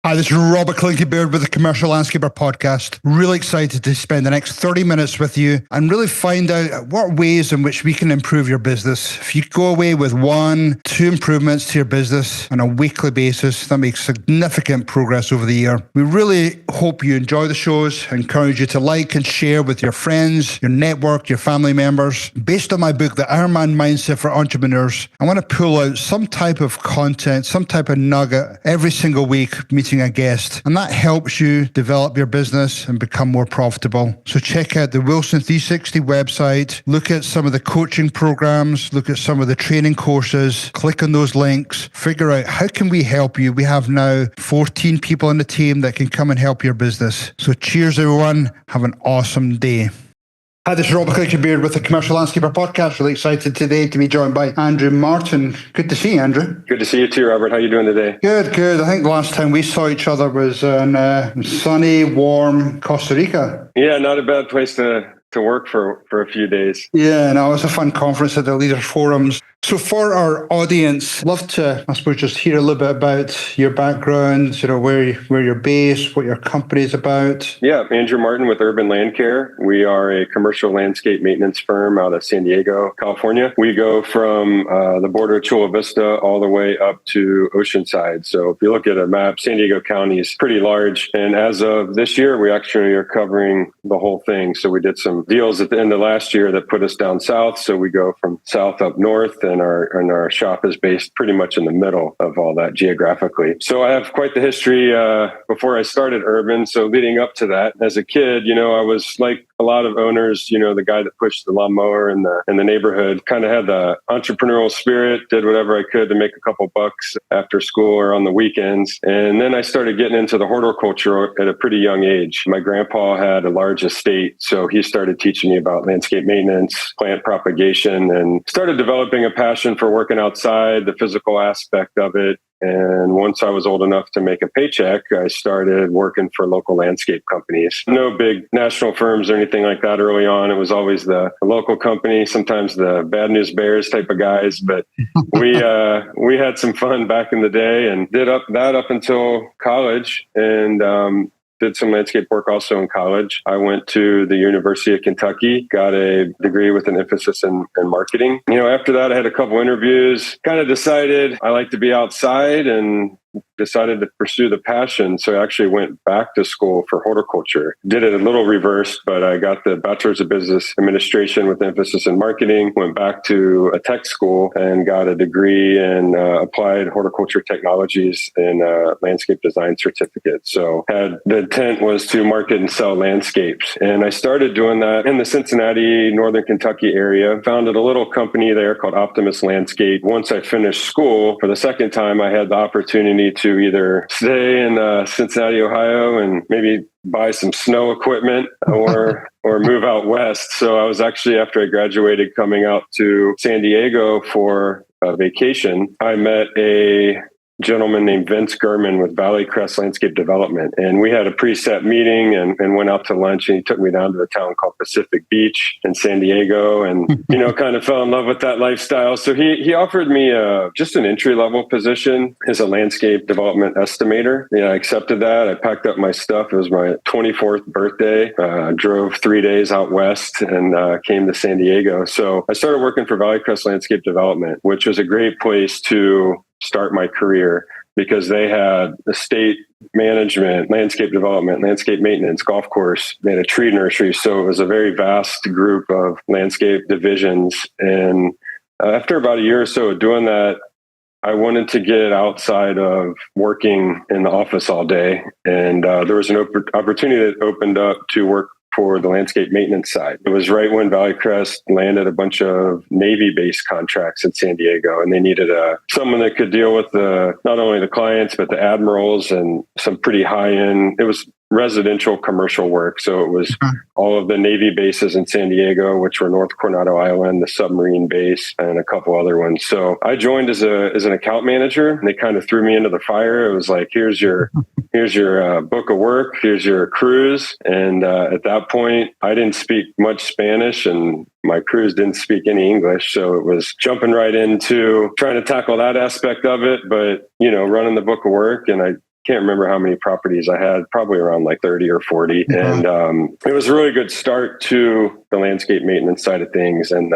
Hi, this is Robert Clinky-Beard with the Commercial Landscaper Podcast. Really excited to spend the next 30 minutes with you and really find out what ways in which we can improve your business. If you go away with 1-2 improvements to your business on a weekly basis, that makes significant progress over the year. We really hope you enjoy the shows. I encourage you to like and share with your friends, your network, your family members. Based on my book, The Ironman Mindset for Entrepreneurs, I want to pull out some type of content, some type of nugget every single week, meeting a guest, and that helps you develop your business and become more profitable. So check out the Wilson 360 website, look at some of the coaching programs, look at some of the training courses, click on those links, figure out how can we help you. We have now 14 people on the team that can come and help your business. So cheers everyone, have an awesome day. Hi, this is Robert Clinky-Beard with the Commercial Landscaper Podcast. Really excited today to be joined by Andrew Martin. Good to see you, Andrew. Good to see you too, Robert. How are you doing today? Good. I think the last time we saw each other was in sunny, warm Costa Rica. Yeah, not a bad place to work for a few days. Yeah, no, it was a fun conference at the Leaders Forums. So for our audience, love to, I suppose, just hear a little bit about your background, where you're based, what your company's about. Yeah, Andrew Martin with Urban Landcare. We are a commercial landscape maintenance firm out of San Diego, California. We go from the border of Chula Vista all the way up to Oceanside. So if you look at a map, San Diego County is pretty large. And as of this year, we actually are covering the whole thing. So we did some deals at the end of last year that put us down south. So we go from south up north, and our shop is based pretty much in the middle of all that geographically. So I have quite the history before I started Urban. So leading up to that, as a kid, I was like a lot of owners, the guy that pushed the lawnmower in the neighborhood, kind of had the entrepreneurial spirit, did whatever I could to make a couple bucks after school or on the weekends. And then I started getting into the horticulture at a pretty young age. My grandpa had a large estate, so he started teaching me about landscape maintenance, plant propagation, and started developing a passion for working outside, the physical aspect of it. And once I was old enough to make a paycheck, I started working for local landscape companies. No big national firms or anything like that early on. It was always the local company, sometimes the bad news bears type of guys. But we had some fun back in the day and did that up until college, and did some landscape work also in college. I went to the University of Kentucky, got a degree with an emphasis in marketing. After that, I had a couple interviews, kind of decided I like to be outside and decided to pursue the passion. So I actually went back to school for horticulture. Did it a little reversed, but I got the Bachelor's of Business Administration with emphasis in marketing, went back to a tech school and got a degree in applied horticulture technologies and landscape design certificate. So the intent was to market and sell landscapes. And I started doing that in the Cincinnati, Northern Kentucky area. Founded a little company there called Optimus Landscape. Once I finished school, for the second time, I had the opportunity to either stay in Cincinnati, Ohio, and maybe buy some snow equipment or move out west. So I was actually, after I graduated, coming out to San Diego for a vacation. I met a gentleman named Vince Gurman with Valleycrest Landscape Development. And we had a preset meeting and went out to lunch, and he took me down to a town called Pacific Beach in San Diego and, kind of fell in love with that lifestyle. So he offered me just an entry-level position as a landscape development estimator. I accepted that. I packed up my stuff. It was my 24th birthday. Drove 3 days out west and came to San Diego. So I started working for Valleycrest Landscape Development, which was a great place to start my career because they had estate management, landscape development, landscape maintenance, golf course. They had a tree nursery. So it was a very vast group of landscape divisions. And after about a year or so of doing that, I wanted to get outside of working in the office all day. And there was an opportunity that opened up to work for the landscape maintenance side. It was right when Valleycrest landed a bunch of Navy-based contracts in San Diego, and they needed someone that could deal with not only the clients, but the admirals and some pretty high-end. It was residential commercial work. So it was all of the Navy bases in San Diego, which were North Coronado Island, the submarine base, and a couple other ones. So I joined as an account manager, and they kind of threw me into the fire. It was like, here's your book of work, here's your crews. And at that point, I didn't speak much Spanish, and my crews didn't speak any English. So it was jumping right into trying to tackle that aspect of it, but, running the book of work. And I can't remember how many properties I had, probably around like 30 or 40. And it was a really good start to the landscape maintenance side of things and,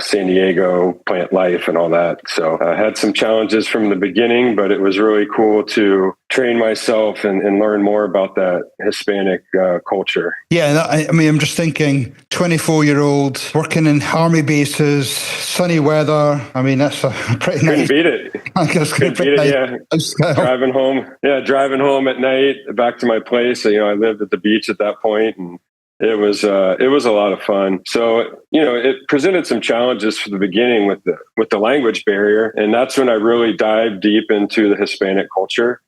San Diego plant life and all that. So I had some challenges from the beginning, but it was really cool to train myself and learn more about that Hispanic culture. Yeah, I'm just thinking 24-year-old working in army bases, sunny weather. I mean, that's a pretty nice. Couldn't beat it. Couldn't beat it, yeah. Driving home at night back to my place. I lived at the beach at that point, and it was a lot of fun. So, it presented some challenges for the beginning with the language barrier. And that's when I really dived deep into the Hispanic culture.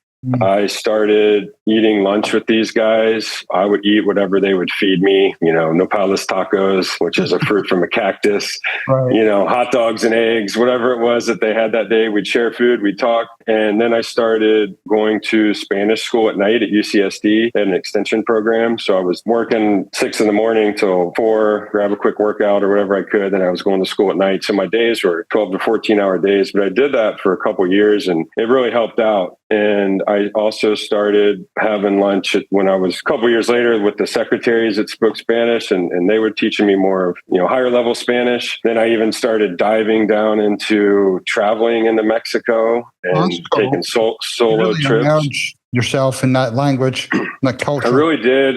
I started eating lunch with these guys. I would eat whatever they would feed me, nopales tacos, which is a fruit from a cactus, right. Hot dogs and eggs, whatever it was that they had that day. We'd share food, we'd talk. And then I started going to Spanish school at night at UCSD at an extension program. So I was working 6 a.m. till 4, grab a quick workout or whatever I could. Then I was going to school at night. So my days were 12 to 14-hour days. But I did that for a couple of years, and it really helped out. And I also started having lunch when I was a couple of years later with the secretaries that spoke Spanish, and they were teaching me more of, higher level Spanish. Then I even started diving down into traveling into Mexico and taking solo trips. Yourself in that language, in that culture. I really did.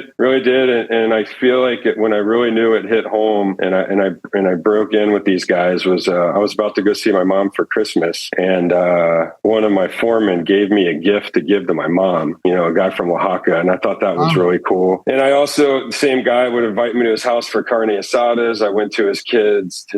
And I feel like when I really knew it hit home and I broke in with these guys was, I was about to go see my mom for Christmas. And one of my foremen gave me a gift to give to my mom, a guy from Oaxaca. And I thought that was really cool. And I also, the same guy would invite me to his house for carne asadas. I went to his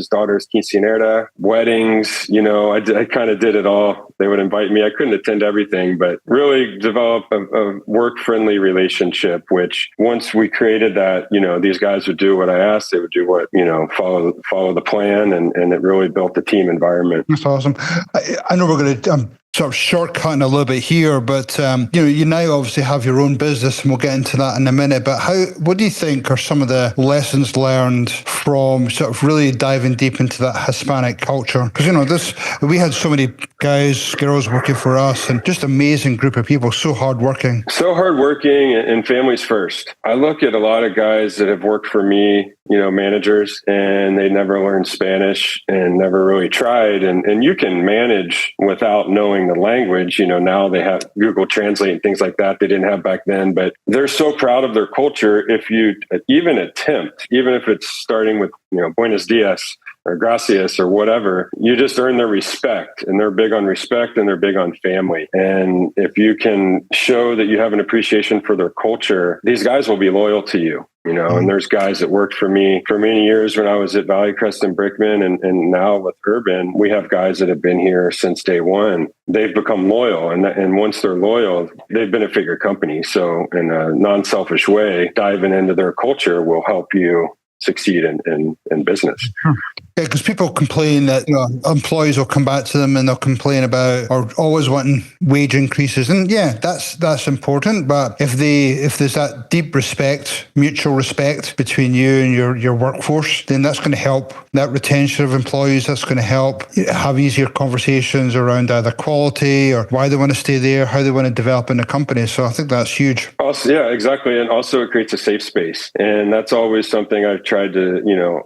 daughter's quinceanera, weddings, I kind of did it all. They would invite me. I couldn't attend everything, but really develop a work-friendly relationship, which once we created that, these guys would do what I asked, they would do what, follow the plan, and it really built the team environment. That's awesome. I know we're going to sort of shortcutting a little bit here, but you now obviously have your own business, and we'll get into that in a minute. But what do you think are some of the lessons learned from sort of really diving deep into that Hispanic culture? Because we had so many guys, girls working for us, and just amazing group of people, so hardworking and families first. I look at a lot of guys that have worked for me, managers, and they never learned Spanish and never really tried. And you can manage without knowing the language. Now they have Google Translate and things like that they didn't have back then, but they're so proud of their culture. If you even attempt, even if it's starting with, Buenos Dias or gracias or whatever, you just earn their respect, and they're big on respect and they're big on family. And if you can show that you have an appreciation for their culture, these guys will be loyal to you. And there's guys that worked for me for many years when I was at Valleycrest and Brickman, and now with Urban, we have guys that have been here since day one. They've become loyal, and once they're loyal, they've been a figure company. So in a non-selfish way, diving into their culture will help you succeed in business. Yeah, because people complain that employees will come back to them and they'll complain about or always wanting wage increases, and that's important. But if there's that deep respect, mutual respect between you and your workforce, then that's going to help that retention of employees. That's going to help have easier conversations around either quality or why they want to stay there, how they want to develop in the company. So I think that's huge. Also, yeah, exactly, and also it creates a safe space, and that's always something I've tried to.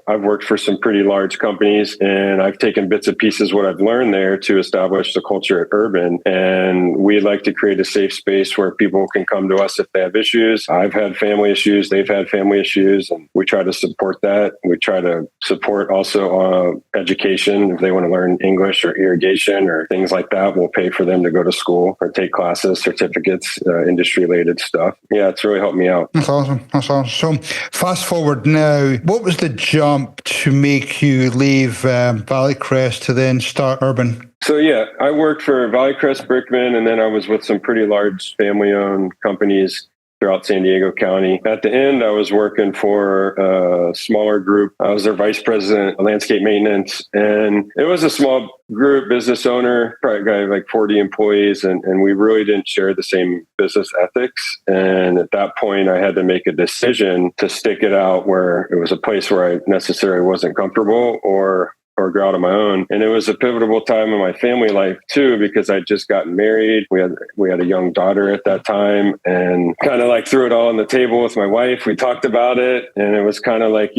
I've worked for some pretty large companies, and I've taken bits and pieces what I've learned there to establish the culture at Urban. And we like to create a safe space where people can come to us if they have issues. I've had family issues, they've had family issues, and we try to support that. We try to support also education. If they want to learn English or irrigation or things like that, we'll pay for them to go to school or take classes, certificates, industry related stuff. Yeah, it's really helped me out. That's awesome. So fast forward now, what was the jump to make you leave Valleycrest to then start Urban? So yeah, I worked for Valleycrest, Brickman, and then I was with some pretty large family-owned companies throughout San Diego County. At the end, I was working for a smaller group. I was their vice president of landscape maintenance, and it was a small group, business owner, probably got like 40 employees, and we really didn't share the same business ethics. And at that point, I had to make a decision to stick it out where it was a place where I necessarily wasn't comfortable, or or grow out on my own. And it was a pivotal time in my family life too, because I'd just gotten married. We had a young daughter at that time, and kind of like threw it all on the table with my wife. We talked about it, and it was kind of like,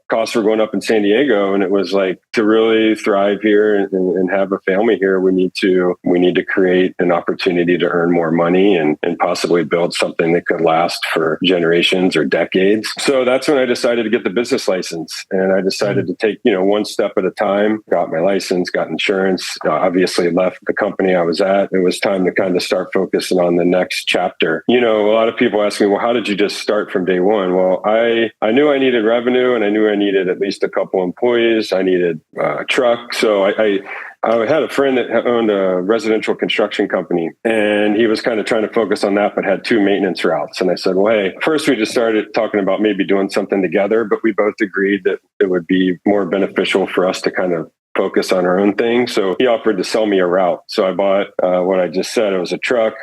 costs were going up in San Diego, and it was like, to really thrive here and have a family here, we need to create an opportunity to earn more money and possibly build something that could last for generations or decades. So that's when I decided to get the business license, and I decided to take, one step at a time. Got my license, got insurance, obviously left the company I was at. It was time to kind of start focusing on the next chapter. A lot of people ask me, well, how did you just start from day one? Well, I knew I needed revenue, and I knew I needed at least a couple employees. I needed a truck. So I had a friend that owned a residential construction company, and he was kind of trying to focus on that, but had 2 maintenance routes. And I said, well, hey, first we just started talking about maybe doing something together, but we both agreed that it would be more beneficial for us to kind of focus on our own thing. So he offered to sell me a route. So I bought what I just said. It was a truck,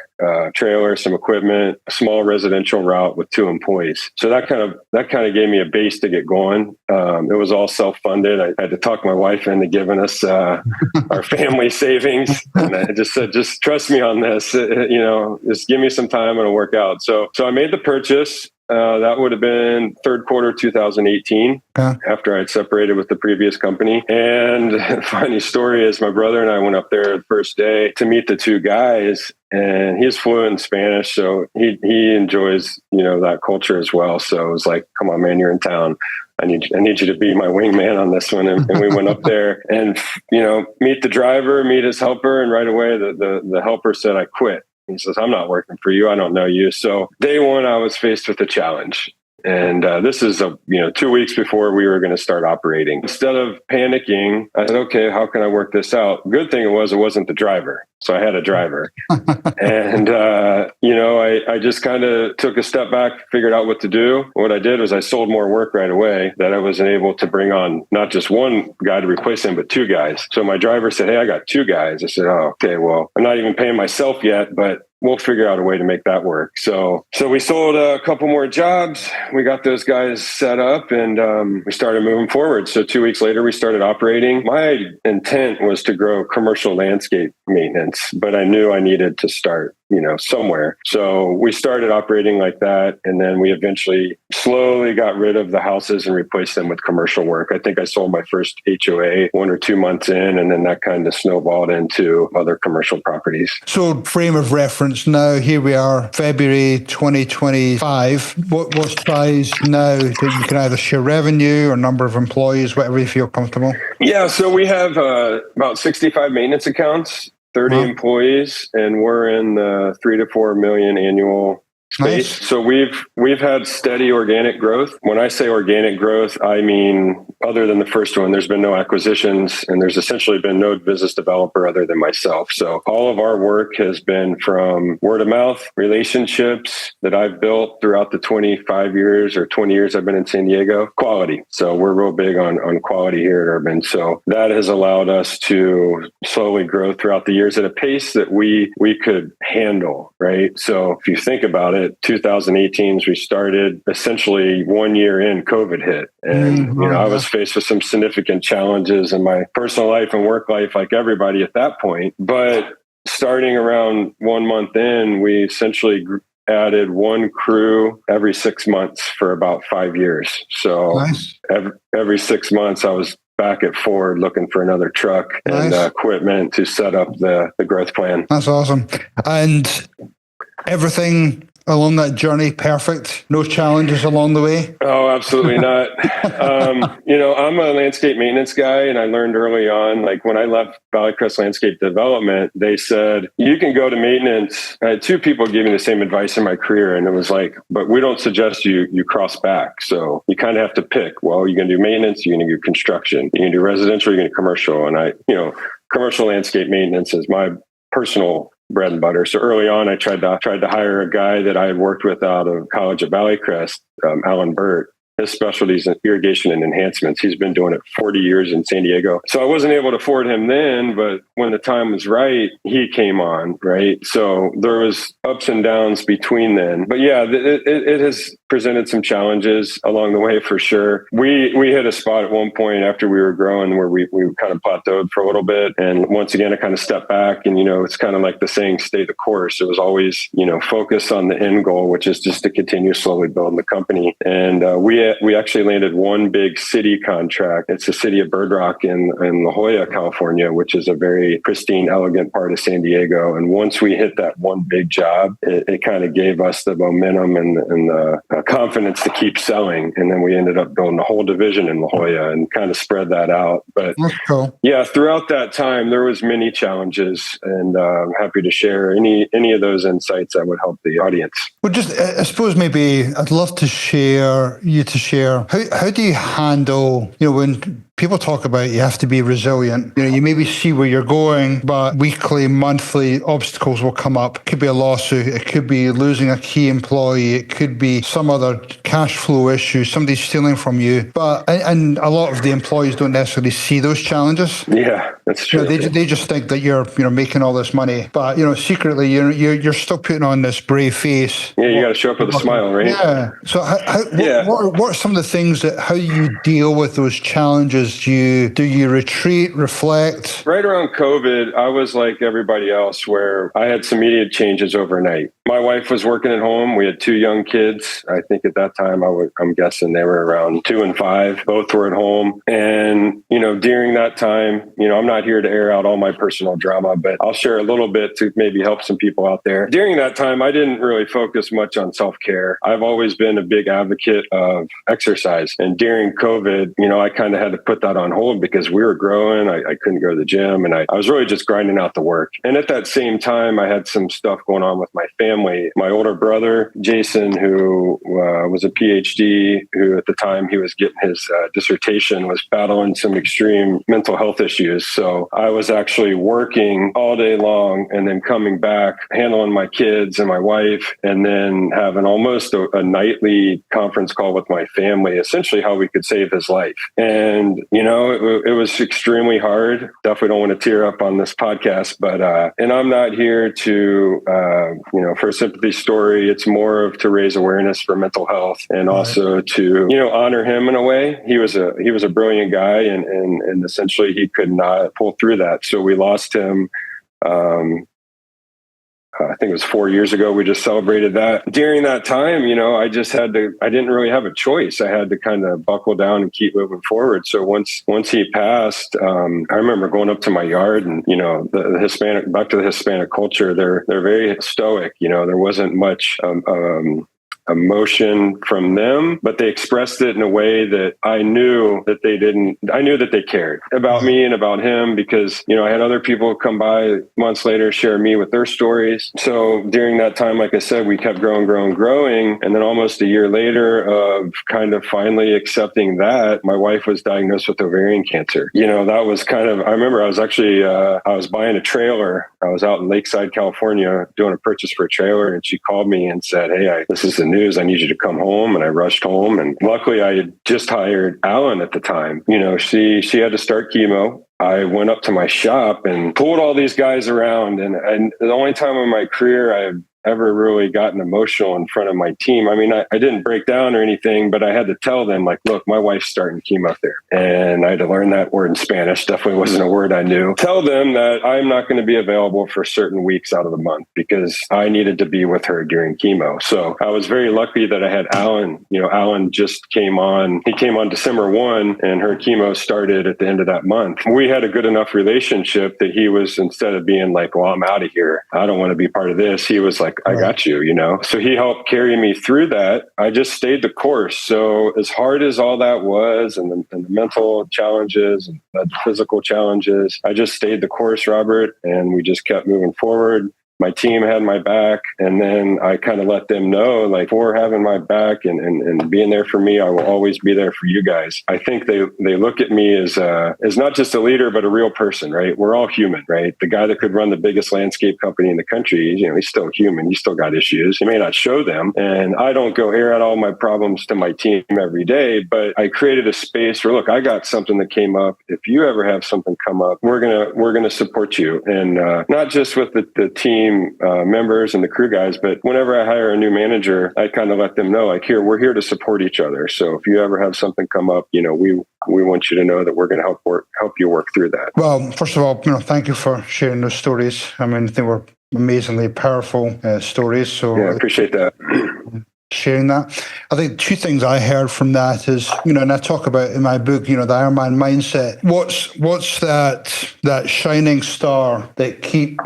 trailer, some equipment, a small residential route with 2 employees. So that kind of gave me a base to get going. It was all self-funded. I had to talk my wife into giving us our family savings. And I just said, just trust me on this, just give me some time and it'll work out. So I made the purchase. That would have been third quarter 2018, after I'd separated with the previous company. And the funny story is my brother and I went up there the first day to meet the 2 guys, and he's fluent in Spanish. So he enjoys, that culture as well. So it was like, come on, man, you're in town. I need you to be my wingman on this one. And we went up there and, meet the driver, meet his helper. And right away, the helper said, I quit. He says, I'm not working for you. I don't know you. So day one, I was faced with a challenge. And this is 2 weeks before we were going to start operating. Instead of panicking, I said, okay, how can I work this out? Good thing it wasn't the driver. So I had a driver. And, I just kind of took a step back, figured out what to do. What I did was I sold more work right away, that I wasn't able to bring on not just 1 guy to replace him, but 2 guys. So my driver said, hey, I got 2 guys. I said, oh, okay, well, I'm not even paying myself yet, but we'll figure out a way to make that work. So we sold a couple more jobs. We got those guys set up, and we started moving forward. So 2 weeks later, we started operating. My intent was to grow commercial landscape maintenance, but I knew I needed to start, somewhere. So we started operating like that. And then we eventually slowly got rid of the houses and replaced them with commercial work. I think I sold my first HOA 1 or 2 months in, and then that kind of snowballed into other commercial properties. So frame of reference now, here we are, February 2025. What size now that you can either share revenue or number of employees, whatever you feel comfortable? Yeah, so we have about 65 maintenance accounts, 30 employees, and we're in the 3 to 4 million annual space. Nice. So we've had steady organic growth. When I say organic growth, I mean, other than the first one, there's been no acquisitions, and there's essentially been no business developer other than myself. So all of our work has been from word of mouth, relationships that I've built throughout the 25 years or 20 years I've been in San Diego, quality. So we're real big on quality here at Urban. So that has allowed us to slowly grow throughout the years at a pace that we could handle, right? So if you think about it, 2018, we started essentially 1 year in, COVID hit. And, I was faced with some significant challenges in my personal life and work life, like everybody at that point. But starting around 1 month in, we essentially added 1 crew every 6 months for about 5 years. So nice. every 6 months, I was back at Ford looking for another truck and equipment to set up the growth plan. That's awesome. And everything along that journey, perfect? No challenges along the way? Oh, absolutely not. I'm a landscape maintenance guy, and I learned early on, like when I left Valleycrest Landscape Development, they said, you can go to maintenance. I had 2 people give me the same advice in my career, and it was like, but we don't suggest you cross back. So you kind of have to pick, well, you're going to do maintenance, you're going to do construction, you're going to do residential, you're going to do commercial. And commercial landscape maintenance is my personal bread and butter. So early on, I tried to hire a guy that I had worked with out of college at Valleycrest, Alan Burt. His specialty is in irrigation and enhancements. He's been doing it 40 years in San Diego. So I wasn't able to afford him then, but when the time was right, he came on, right? So there was ups and downs between then. But yeah, it has presented some challenges along the way for sure. We hit a spot at one point after we were growing where we kind of plateaued for a little bit. And once again, I kind of stepped back and, it's kind of like the saying, stay the course. It was always, focus on the end goal, which is just to continue slowly building the company. And we actually landed one big city contract. It's the city of Bird Rock in La Jolla, California, which is a very pristine, elegant part of San Diego. And once we hit that one big job, it kind of gave us the momentum and the confidence to keep selling. And then we ended up building a whole division in La Jolla and kind of spread that out. But cool. Yeah, throughout that time, there was many challenges, and I'm happy to share any of those insights that would help the audience. Well, just, I suppose maybe I'd love to share, how do you handle, when people talk about you have to be resilient, you maybe see where you're going, but weekly, monthly obstacles will come up. It could be a lawsuit. It could be losing a key employee. It could be some other cash flow issue, somebody stealing from you. And a lot of the employees don't necessarily see those challenges. Yeah, that's true. They just think that you're making all this money, but secretly you're still putting on this brave face. Yeah, you got to show up with a smile, right? Yeah. So what are some of the things how you deal with those challenges? Do you retreat, reflect? Right around COVID, I was like everybody else, where I had some immediate changes overnight. My wife was working at home. We had 2 young kids. I think at that time, I'm guessing they were around 2 and 5. Both were at home. And, during that time, I'm not here to air out all my personal drama, but I'll share a little bit to maybe help some people out there. During that time, I didn't really focus much on self-care. I've always been a big advocate of exercise. And during COVID, I kind of had to put that on hold because we were growing. I couldn't go to the gym, and I was really just grinding out the work. And at that same time, I had some stuff going on with my family. My older brother, Jason, who was a PhD, who at the time he was getting his dissertation, was battling some extreme mental health issues. So I was actually working all day long and then coming back, handling my kids and my wife, and then having almost a nightly conference call with my family, essentially how we could save his life. And, it was extremely hard. Definitely don't want to tear up on this podcast, but, and I'm not here to, for a sympathy story. It's more of to raise awareness for mental health and also to, honor him in a way. He was a brilliant guy, and essentially he could not pull through that. So we lost him. I think it was 4 years ago. We just celebrated that. During that time, I didn't really have a choice. I had to kind of buckle down and keep moving forward. So once he passed, I remember going up to my yard and, the Hispanic, back to the Hispanic culture, they're very stoic. There wasn't much, emotion from them, but they expressed it in a way that I knew that they cared about me and about him, because, I had other people come by months later, share me with their stories. So during that time, like I said, we kept growing. And then almost a year later of kind of finally accepting that, my wife was diagnosed with ovarian cancer. That was kind of, I remember I was actually, I was buying a trailer. I was out in Lakeside, California, doing a purchase for a trailer. And she called me and said, "Hey, this is the news. I need you to come home." And I rushed home. And luckily I had just hired Alan at the time. She had to start chemo. I went up to my shop and pulled all these guys around. And the only time in my career I've ever really gotten emotional in front of my team. I mean, I didn't break down or anything, but I had to tell them, like, look, my wife's starting chemotherapy. And I had to learn that word in Spanish. Definitely wasn't a word I knew. Tell them that I'm not going to be available for certain weeks out of the month because I needed to be with her during chemo. So I was very lucky that I had Alan. Alan just came on. He came on December 1 and her chemo started at the end of that month. We had a good enough relationship that he was, instead of being like, well, I'm out of here, I don't want to be part of this, he was like, I got you, So he helped carry me through that. I just stayed the course. So as hard as all that was, and the mental challenges and the physical challenges, I just stayed the course, Robert, and we just kept moving forward. My team had my back, and then I kind of let them know, like, for having my back and being there for me, I will always be there for you guys. I think they look at me as not just a leader, but a real person, right? We're all human, right? The guy that could run the biggest landscape company in the country, he's still human. He's still got issues. He may not show them. And I don't go air out all my problems to my team every day, but I created a space where, look, I got something that came up. If you ever have something come up, we're gonna support you. And not just with the team team members and the crew guys. But whenever I hire a new manager, I kind of let them know, like, here, we're here to support each other. So if you ever have something come up, we want you to know that we're going to help you work through that. Well, first of all, thank you for sharing those stories. I mean, they were amazingly powerful stories. So yeah, I appreciate that. Sharing that. I think two things I heard from that is, and I talk about in my book, the Ironman mindset. What's that shining star that keep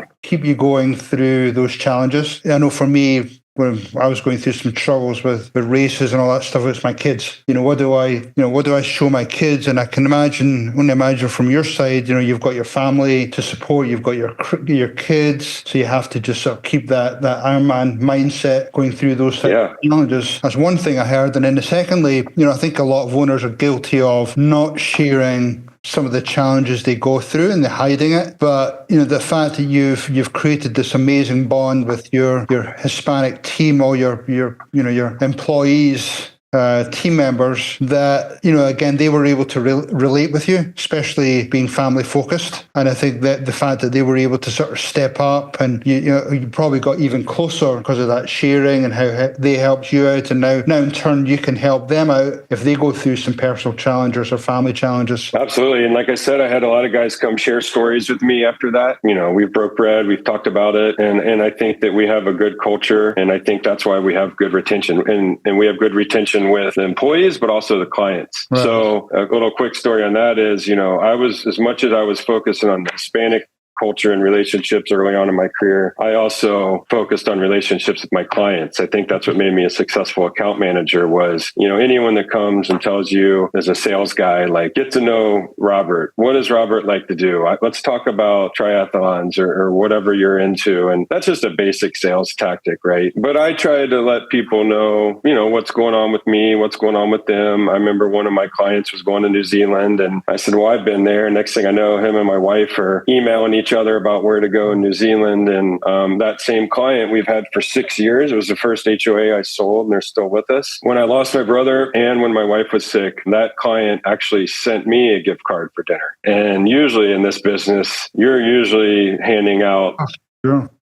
you going through those challenges? I know for me, when I was going through some troubles with races and all that stuff, it's my kids. What do I show my kids? And I can only imagine from your side, you've got your family to support, you've got your kids, so you have to just sort of keep that Ironman mindset going through those types of challenges. That's one thing I heard. And then secondly, I think a lot of owners are guilty of not sharing some of the challenges they go through and they're hiding it. But the fact that you've created this amazing bond with your Hispanic team, all your employees, team members, that again, they were able to relate with you, especially being family focused. And I think that the fact that they were able to sort of step up, and you probably got even closer because of that sharing and how they helped you out, and now in turn you can help them out if they go through some personal challenges or family challenges. Absolutely. And like I said, I had a lot of guys come share stories with me after that. We've broke bread, we've talked about it, and I think that we have a good culture, and I think that's why we have good retention, and we have good retention with the employees, but also the clients. Right. So a little quick story on that is, I was, as much as I was focusing on the Hispanic culture and relationships early on in my career, I also focused on relationships with my clients. I think that's what made me a successful account manager was, anyone that comes and tells you as a sales guy, like, get to know Robert. What does Robert like to do? Let's talk about triathlons or whatever you're into. And that's just a basic sales tactic, right? But I try to let people know, what's going on with me, what's going on with them. I remember one of my clients was going to New Zealand, and I said, well, I've been there. Next thing I know, him and my wife are emailing each other about where to go in New Zealand. And that same client we've had for 6 years. It was the first HOA I sold, and they're still with us. When I lost my brother and when my wife was sick, that client actually sent me a gift card for dinner. And usually in this business, you're usually handing out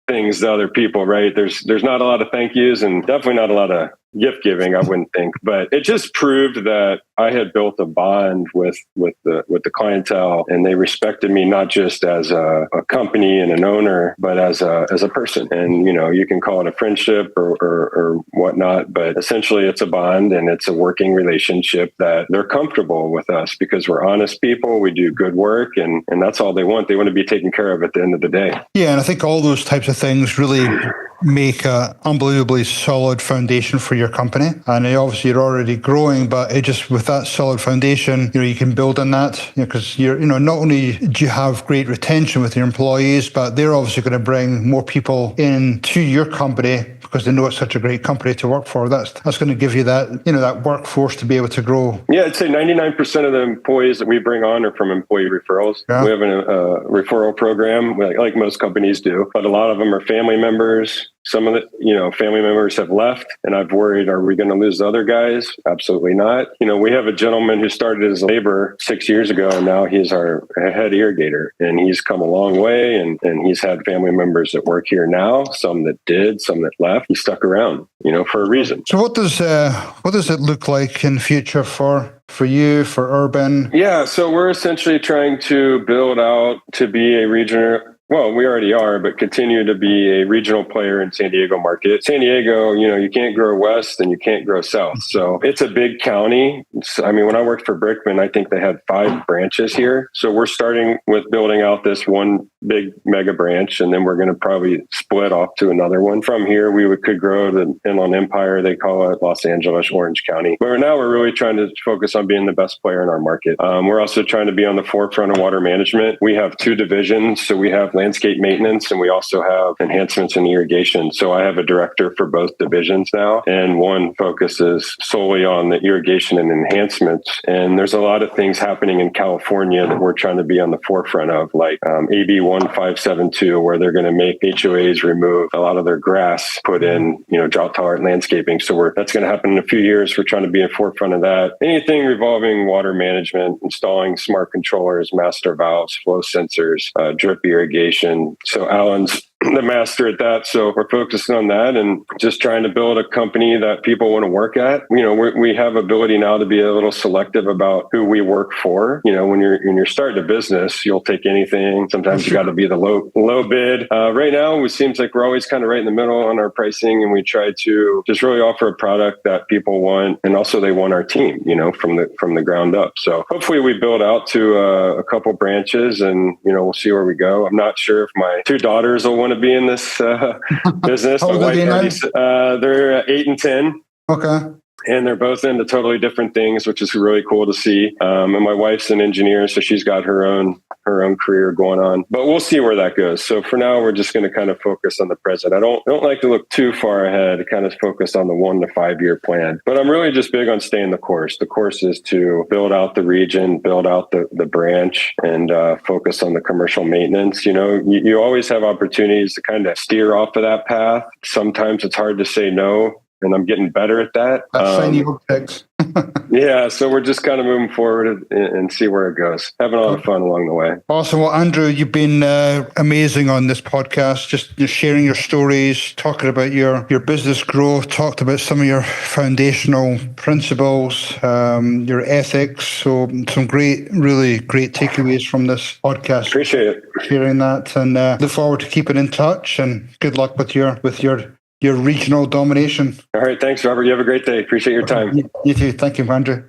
things to other people, right? There's not a lot of thank yous, and definitely not a lot of gift giving, I wouldn't think. But it just proved that I had built a bond with the clientele, and they respected me not just as a company and an owner, but as a person. And you can call it a friendship or whatnot, but essentially it's a bond, and it's a working relationship that they're comfortable with us because we're honest people. We do good work, and that's all they want. They want to be taken care of at the end of the day. Yeah, and I think all those types of things really make an unbelievably solid foundation for your company. And obviously you're already growing, but it just, with that solid foundation, you can build on that, because you're, not only do you have great retention with your employees, but they're obviously going to bring more people into your company because they know it's such a great company to work for. That's going to give you that, that workforce to be able to grow. Yeah, I'd say 99% of the employees that we bring on are from employee referrals. Yeah. We have a referral program, like most companies do, but a lot of them are family members. Some of the, family members have left, and I've worried, are we going to lose the other guys? Absolutely not. We have a gentleman who started as a laborer 6 years ago, and now he's our head irrigator, and he's come a long way, and he's had family members that work here now, some that did, some that left. He stuck around, for a reason. So what does it look like in the future for you, for Urban? Yeah, so we're essentially trying to build out to be a regional. Well, we already are, but continue to be a regional player in San Diego market. San Diego, you can't grow west and you can't grow south. So it's a big county. When I worked for Brickman, I think they had 5 branches here. So we're starting with building out this one big mega branch, and then we're going to probably split off to another one. From here, we could grow the Inland Empire. They call it Los Angeles, Orange County. But right now, we're really trying to focus on being the best player in our market. We're also trying to be on the forefront of water management. We have 2 divisions. So we have landscape maintenance, and we also have enhancements and irrigation. So I have a director for both divisions now, and one focuses solely on the irrigation and enhancements. And there's a lot of things happening in California that we're trying to be on the forefront of, like AB 1572, where they're going to make HOAs remove a lot of their grass, put in, drought tolerant landscaping. So that's going to happen in a few years. We're trying to be in forefront of that. Anything revolving water management, installing smart controllers, master valves, flow sensors, drip irrigation. So Alan's the master at that. So we're focusing on that and just trying to build a company that people want to work at. We have ability now to be a little selective about who we work for. When you're starting a business, you'll take anything. Sometimes you got to be the low bid. Right now, it seems like we're always kind of right in the middle on our pricing, and we try to just really offer a product that people want, and also they want our team, from the ground up. So hopefully we build out to a couple branches, and we'll see where we go. I'm not sure if my two daughters will want to be in this business. How old are they now? They're 8 and 10. Okay. And they're both into totally different things, which is really cool to see. And my wife's an engineer, so she's got her own career going on. But we'll see where that goes. So for now, we're just going to kind of focus on the present. I don't like to look too far ahead. Kind of focus on the 1 to 5 year plan. But I'm really just big on staying the course. The course is to build out the region, build out the branch, and focus on the commercial maintenance. You always have opportunities to kind of steer off of that path. Sometimes it's hard to say no. And I'm getting better at that. Shiny objects. Yeah, so we're just kind of moving forward and see where it goes. Having a lot of fun along the way. Awesome. Well, Andrew, you've been amazing on this podcast, just sharing your stories, talking about your business growth, talked about some of your foundational principles, your ethics. So some really great takeaways from this podcast. Appreciate it. Sharing that, and look forward to keeping in touch, and good luck with your regional domination. All right. Thanks, Robert. You have a great day. Appreciate your time. You too. Thank you, Andrew.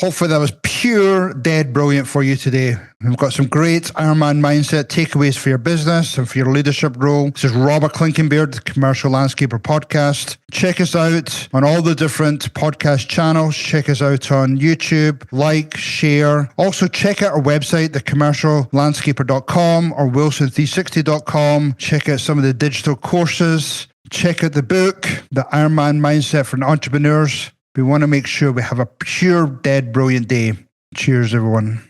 Hopefully that was pure dead brilliant for you today. We've got some great Ironman mindset takeaways for your business and for your leadership role. This is Robert Klinkenbeard, the Commercial Landscaper Podcast. Check us out on all the different podcast channels. Check us out on YouTube, like, share. Also check out our website, thecommerciallandscaper.com or wilson360.com. Check out some of the digital courses. Check out the book, The Ironman Mindset for Entrepreneurs. We want to make sure we have a pure, dead, brilliant day. Cheers, everyone.